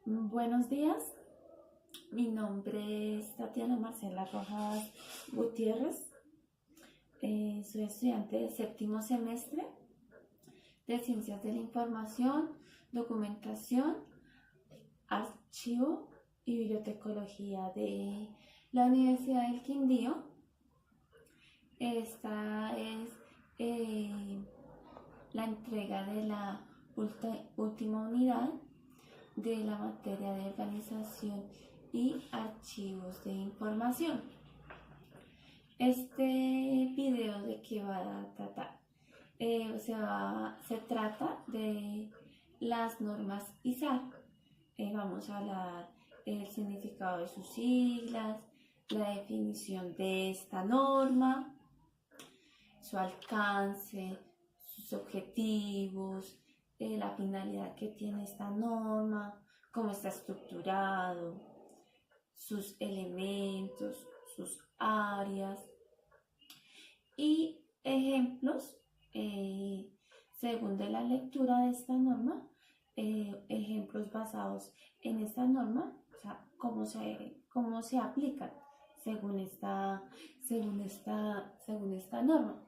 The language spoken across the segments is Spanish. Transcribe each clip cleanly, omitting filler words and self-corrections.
Buenos días, mi nombre es Tatiana Marcela Rojas Gutiérrez. Soy estudiante de séptimo semestre de Ciencias de la Información, Documentación, Archivo y Bibliotecología de la Universidad del Quindío. Esta es la entrega de la última unidad de la materia de organización y archivos de información. Este video de qué va a tratar, se trata de las normas ISAR. Vamos a hablar del significado de sus siglas, la definición de esta norma, su alcance, sus objetivos, la finalidad que tiene esta norma, cómo está estructurado, sus elementos, sus áreas y ejemplos según de la lectura de esta norma, ejemplos basados en esta norma, o sea, cómo se aplican según esta norma.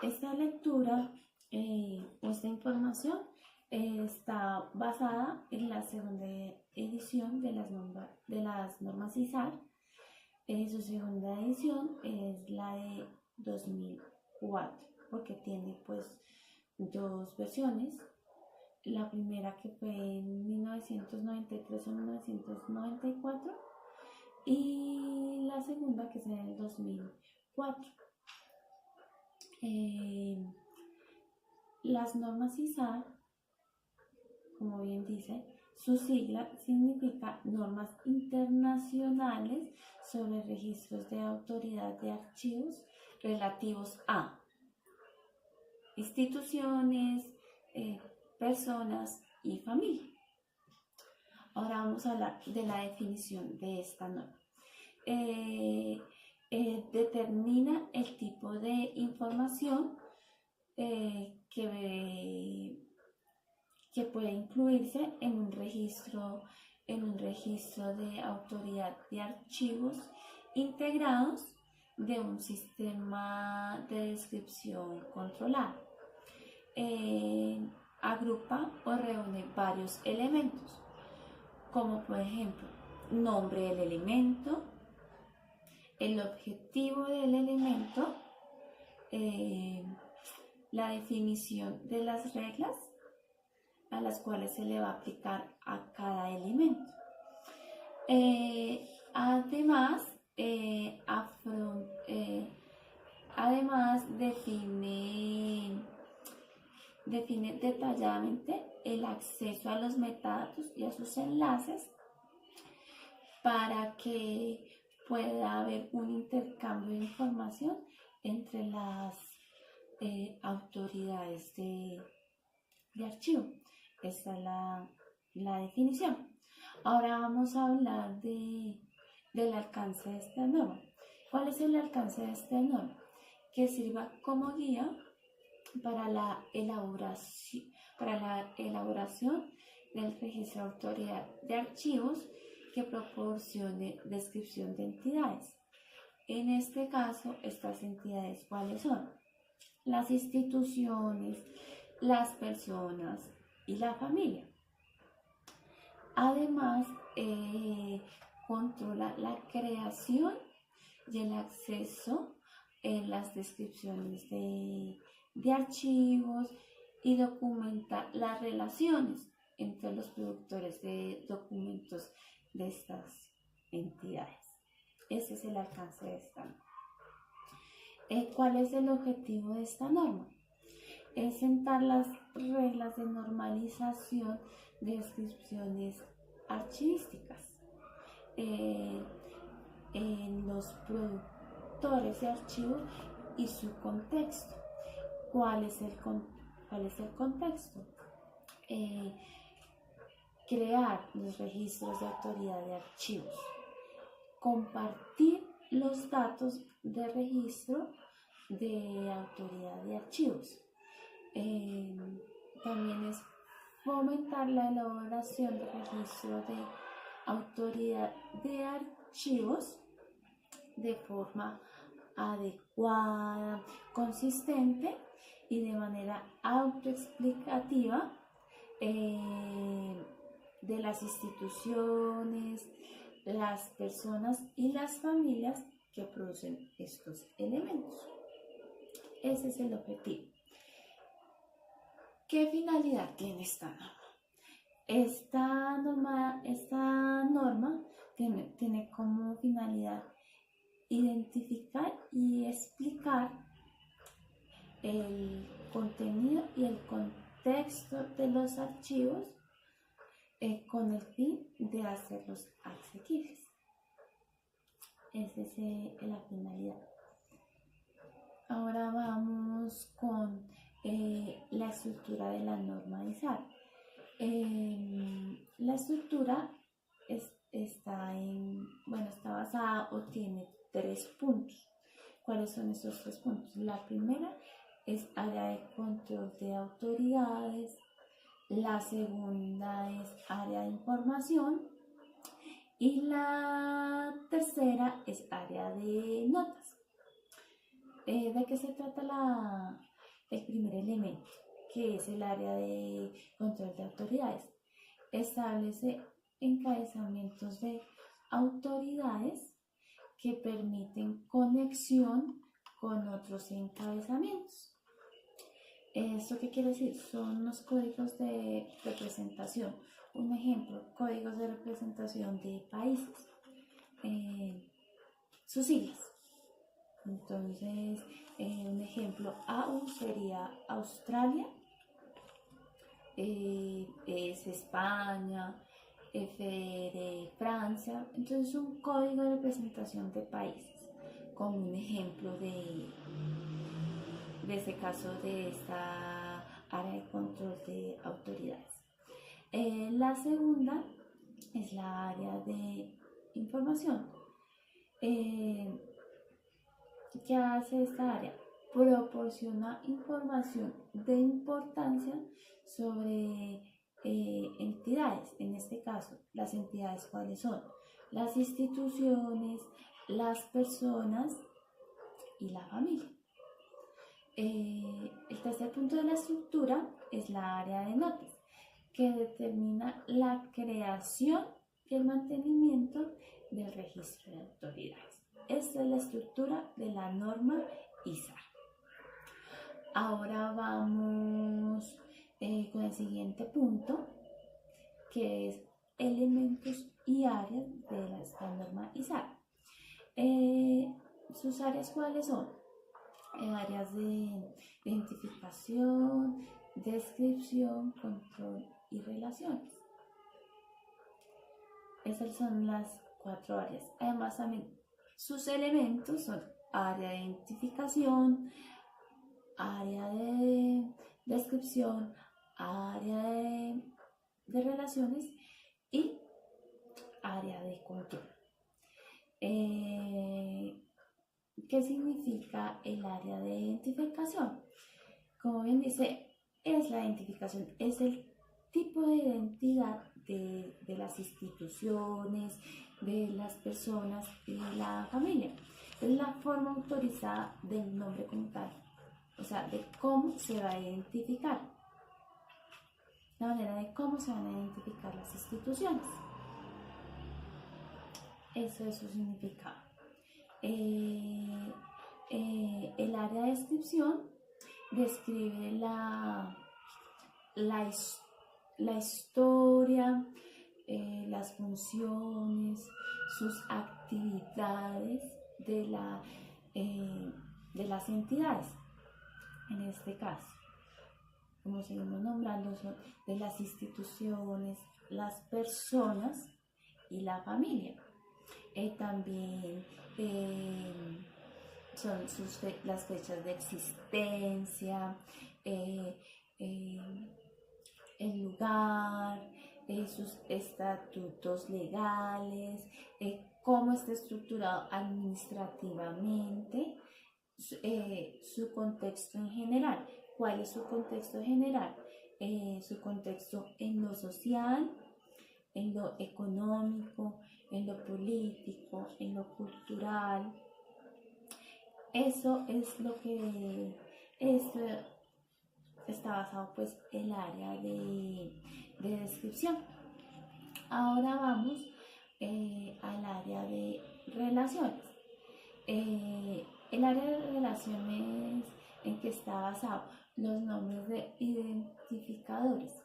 Esta lectura o esta información está basada en la segunda edición de las normas ISAR. Su segunda edición es la de 2004, porque tiene pues dos versiones. La primera que fue en 1993 o 1994 y la segunda que es en el 2004. Las normas ISAR, como bien dice, su sigla significa Normas Internacionales sobre Registros de Autoridad de Archivos relativos a instituciones, personas y familia. Ahora vamos a hablar de la definición de esta norma. Determina el tipo de información que puede incluirse en un registro de autoridad de archivos integrados de un sistema de descripción controlada. Agrupa o reúne varios elementos, como por ejemplo nombre del elemento, el objetivo del elemento, la definición de las reglas a las cuales se le va a aplicar a cada elemento. Además define detalladamente el acceso a los metadatos y a sus enlaces para que pueda haber un intercambio de información entre las autoridades de archivo. Esta es la definición. Ahora vamos a hablar del alcance de esta norma. ¿Cuál es el alcance de esta norma? Que sirva como guía para la elaboración del registro de autoridad de archivos que proporcione descripción de entidades. En este caso, estas entidades, ¿cuáles son? Las instituciones, las personas y la familia. Además, controla la creación y el acceso en las descripciones de archivos y documenta las relaciones entre los productores de documentos de estas entidades. Ese es el alcance de esta norma. ¿Cuál es el objetivo de esta norma? Es sentar las reglas de normalización de descripciones archivísticas en los productores de archivos y su contexto. ¿Cuál es el contexto? Crear los registros de autoridad de archivos, compartir los datos de registro de autoridad de archivos, También es fomentar la elaboración de registro de autoridad de archivos de forma adecuada, consistente y de manera autoexplicativa de las instituciones, las personas y las familias que producen estos elementos. Ese es el objetivo. ¿Qué finalidad tiene esta norma? Esta norma tiene como finalidad identificar y explicar el contenido y el contexto de los archivos con el fin de hacerlos asequibles. Esa es la finalidad. Ahora vamos con la estructura de la norma ISAR. La estructura está basada o tiene 3 puntos. ¿Cuáles son estos 3 puntos? La primera es área de control de autoridades, la segunda es área de información y la tercera es área de notas. ¿De qué se trata el primer elemento, que es el área de control de autoridades? Establece encabezamientos de autoridades que permiten conexión con otros encabezamientos. ¿Esto qué quiere decir? Son los códigos de representación. Un ejemplo, códigos de representación de países, sus siglas. Entonces, un ejemplo, AU sería Australia, es España, F de Francia. Entonces, un código de representación de países, como un ejemplo de este caso de esta área de control de autoridades. La segunda es la área de información. ¿Qué hace esta área? Proporciona información de importancia sobre entidades. En este caso, las entidades, ¿cuáles son? Las instituciones, las personas y la familia. El tercer punto de la estructura es la área de notas, que determina la creación y el mantenimiento del registro de autoridades. Esta es la estructura de la norma ISAR. Ahora vamos con el siguiente punto, que es elementos y áreas de esta norma ISAR. ¿Sus áreas cuáles son? Áreas de identificación, descripción, control y relaciones. Esas son las 4 áreas. Además, también sus elementos son área de identificación, área de descripción, área de relaciones y área de control. ¿Qué significa el área de identificación? Como bien dice, es la identificación, es el tipo de identidad de las instituciones, de las personas y la familia. Es la forma autorizada del nombre como tal, o sea, de cómo se va a identificar, la manera de cómo se van a identificar las instituciones. Eso es su significado. El área de descripción describe la historia, las funciones, sus actividades de las entidades. En este caso, como seguimos nombrando, son de las instituciones, las personas y la familia. También son las fechas de existencia, el lugar, sus estatutos legales, cómo está estructurado administrativamente, su contexto en general, ¿Cuál es su contexto general? Su contexto en lo social, en lo económico, en lo político, en lo cultural. Eso es lo que está basado pues el área de descripción. Ahora vamos al área de relaciones. El área de relaciones en que está basado los nombres de identificadores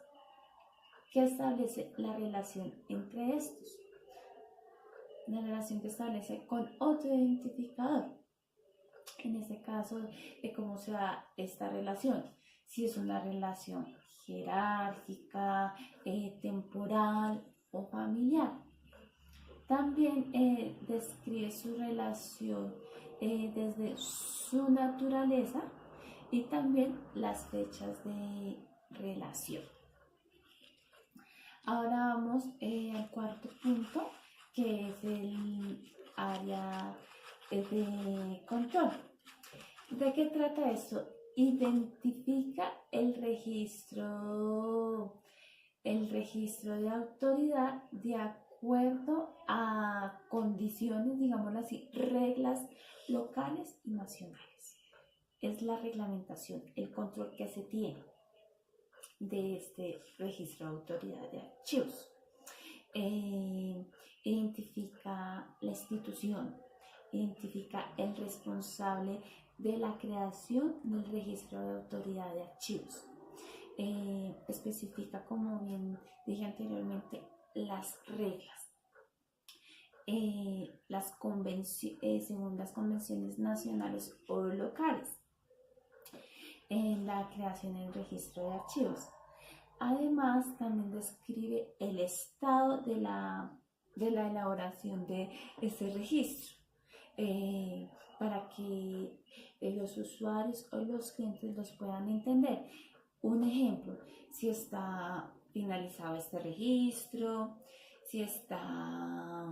que establece la relación entre estos, la relación que establece con otro identificador. En este caso, de cómo se da esta relación, si es una relación jerárquica, temporal o familiar. También describe su relación desde su naturaleza y también las fechas de relación. Ahora vamos al cuarto punto, que es el área de control. ¿De qué trata esto? Identifica el registro de autoridad de acuerdo a condiciones, digámoslo así, reglas locales y nacionales. Es la reglamentación, el control que se tiene de este registro de autoridad de archivos. Identifica la institución, identifica el responsable de la creación del registro de autoridad de archivos. Especifica, como bien dije anteriormente, las reglas según las convenciones nacionales o locales en la creación del registro de archivos. Además, también describe el estado de la elaboración de este registro para que los usuarios o los clientes los puedan entender. Un ejemplo, si está finalizado este registro, si está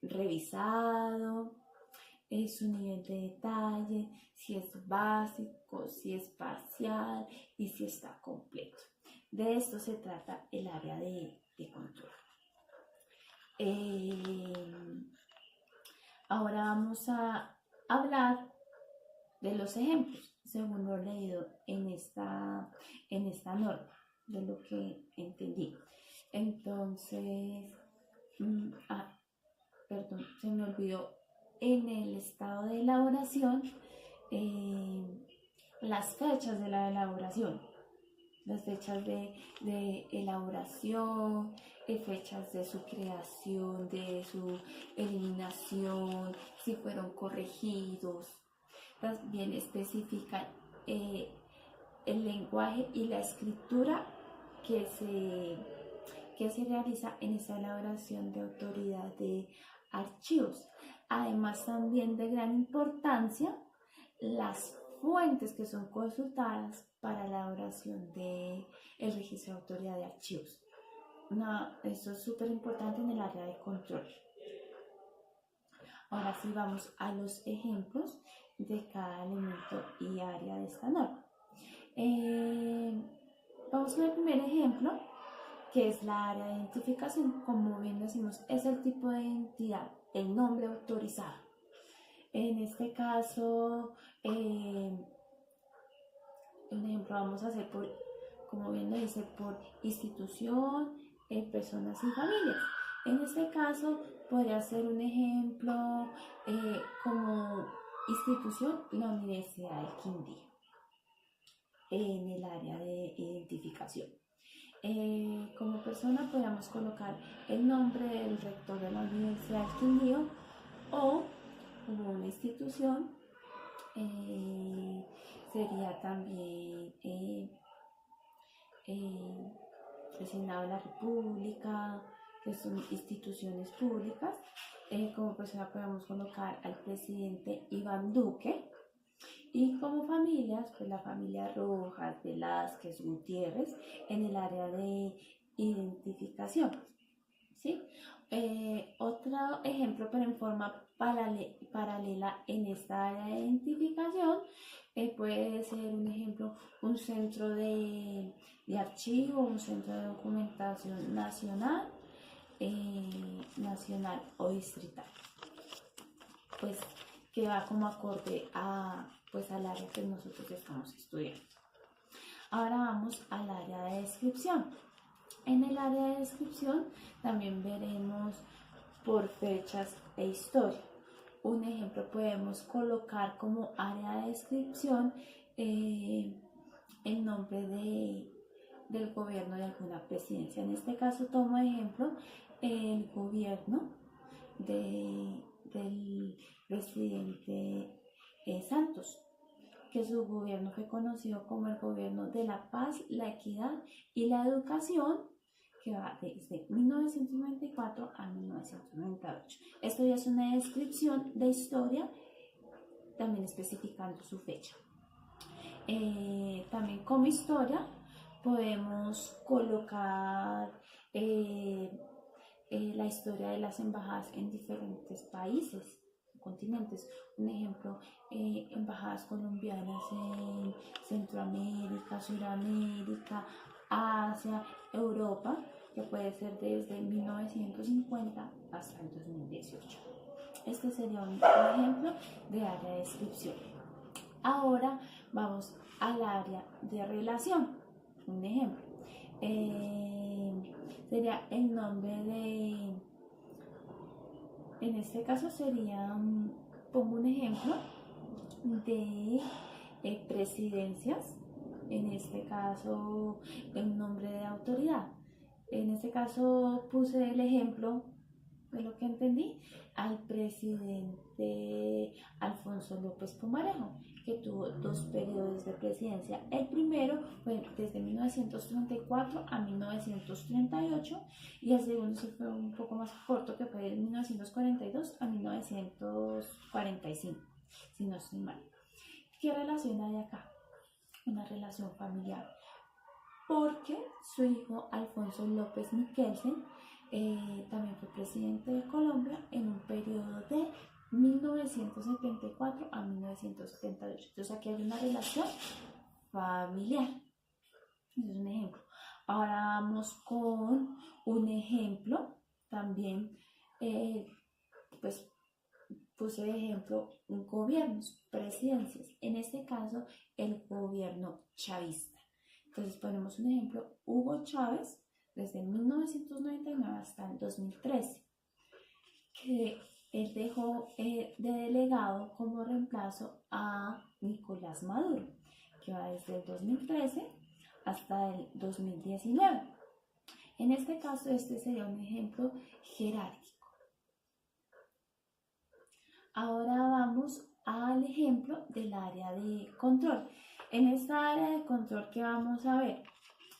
revisado, su nivel de detalle, si es básico, si es parcial y si está completo. De esto se trata el área de control. Ahora vamos a hablar de los ejemplos, según lo leído en esta norma, de lo que entendí. Entonces, perdón, se me olvidó, en el estado de elaboración, las fechas de la elaboración, las fechas de elaboración, fechas de su creación, de su eliminación, si fueron corregidos. También especifican el lenguaje y la escritura que se realiza en esta elaboración de autoridad de archivos. Además, también de gran importancia, las fuentes que son consultadas para la elaboración del registro de autoridad de archivos. Esto es súper importante en el área de control. Ahora sí vamos a los ejemplos de cada elemento y área de esta norma. Vamos con el primer ejemplo, que es la área de identificación. Como bien decimos, es el tipo de identidad, el nombre autorizado. En este caso, un ejemplo vamos a hacer como bien lo dice, por institución, personas y familias. En este caso podría ser un ejemplo como institución, la Universidad del Quindío, en el área de identificación. Como persona podríamos colocar el nombre del rector de la Universidad del Quindío, o como una institución sería también el Senado de la República, que son instituciones públicas. Como persona podemos colocar al presidente Iván Duque, y como familias, pues la familia Rojas, Velázquez, Gutiérrez, en el área de identificación. ¿Sí? Otro ejemplo, pero en forma paralela en esta área de identificación, Puede ser un ejemplo, un centro de archivo, un centro de documentación nacional, nacional o distrital, pues que va como acorde a, pues, al área que nosotros estamos estudiando. Ahora vamos al área de descripción. En el área de descripción también veremos por fechas e historia. Un ejemplo, podemos colocar como área de descripción el nombre del gobierno de alguna presidencia. En este caso tomo ejemplo el gobierno del presidente Santos, que su gobierno fue conocido como el gobierno de la paz, la equidad y la educación, que va desde 1994 a 1998. Esto ya es una descripción de historia, también especificando su fecha. También como historia podemos colocar la historia de las embajadas en diferentes países, continentes. Un ejemplo, embajadas colombianas en Centroamérica, Suramérica, Asia, Europa, que puede ser desde 1950 hasta el 2018. Este sería un ejemplo de área de descripción. Ahora vamos al área de relación. Un ejemplo sería el nombre en este caso sería, pongo un ejemplo de presidencias, en este caso el nombre de autoridad. En este caso puse el ejemplo, de lo que entendí, al presidente Alfonso López Pumarejo, que tuvo 2 periodos de presidencia. El primero fue desde 1934 a 1938 y el segundo sí fue un poco más corto, que fue de 1942 a 1945, si no estoy mal. ¿Qué relación hay acá? Una relación familiar, porque su hijo Alfonso López Miquelsen también fue presidente de Colombia en un periodo de 1974 a 1978. Entonces aquí hay una relación familiar. Ese es un ejemplo. Ahora vamos con un ejemplo también, pues puse de ejemplo gobiernos, presidencias, en este caso el gobierno chavista. Entonces ponemos un ejemplo, Hugo Chávez, desde 1999 hasta el 2013, que él dejó de delegado como reemplazo a Nicolás Maduro, que va desde el 2013 hasta el 2019. En este caso, este sería un ejemplo jerárquico. Ahora vamos al ejemplo del área de control. En esta área de control que vamos a ver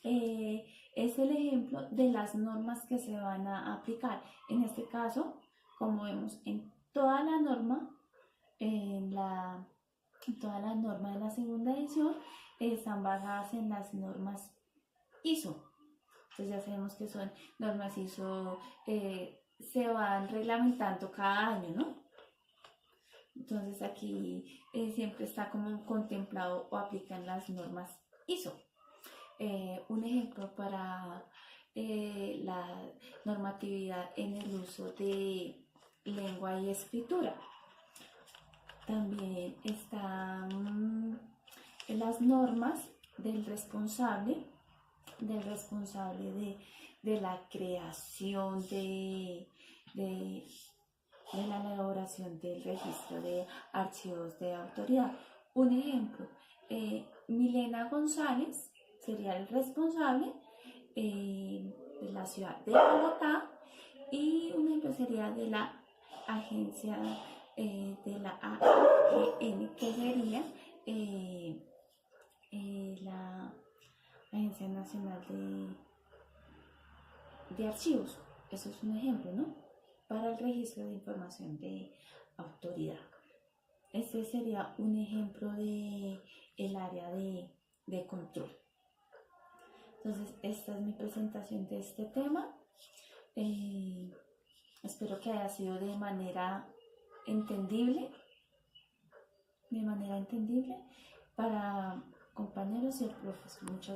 es el ejemplo de las normas que se van a aplicar. En este caso, como vemos en toda la norma, toda la norma de la segunda edición están basadas en las normas ISO. Entonces ya sabemos que son normas ISO, se van reglamentando cada año, ¿no? Entonces aquí siempre está como contemplado o aplican las normas ISO. Un ejemplo para la normatividad en el uso de lengua y escritura. También están las normas del responsable de la creación de la elaboración del registro de archivos de autoridad. Un ejemplo, Milena González sería el responsable de la ciudad de Bogotá, y un ejemplo sería de la agencia de la AGN, que sería la Agencia Nacional de Archivos. Eso es un ejemplo, ¿no? Para el registro de información de autoridad. Este sería un ejemplo de el área de control. Entonces, esta es mi presentación de este tema. Espero que haya sido de manera entendible. para compañeros y el profesor. Muchas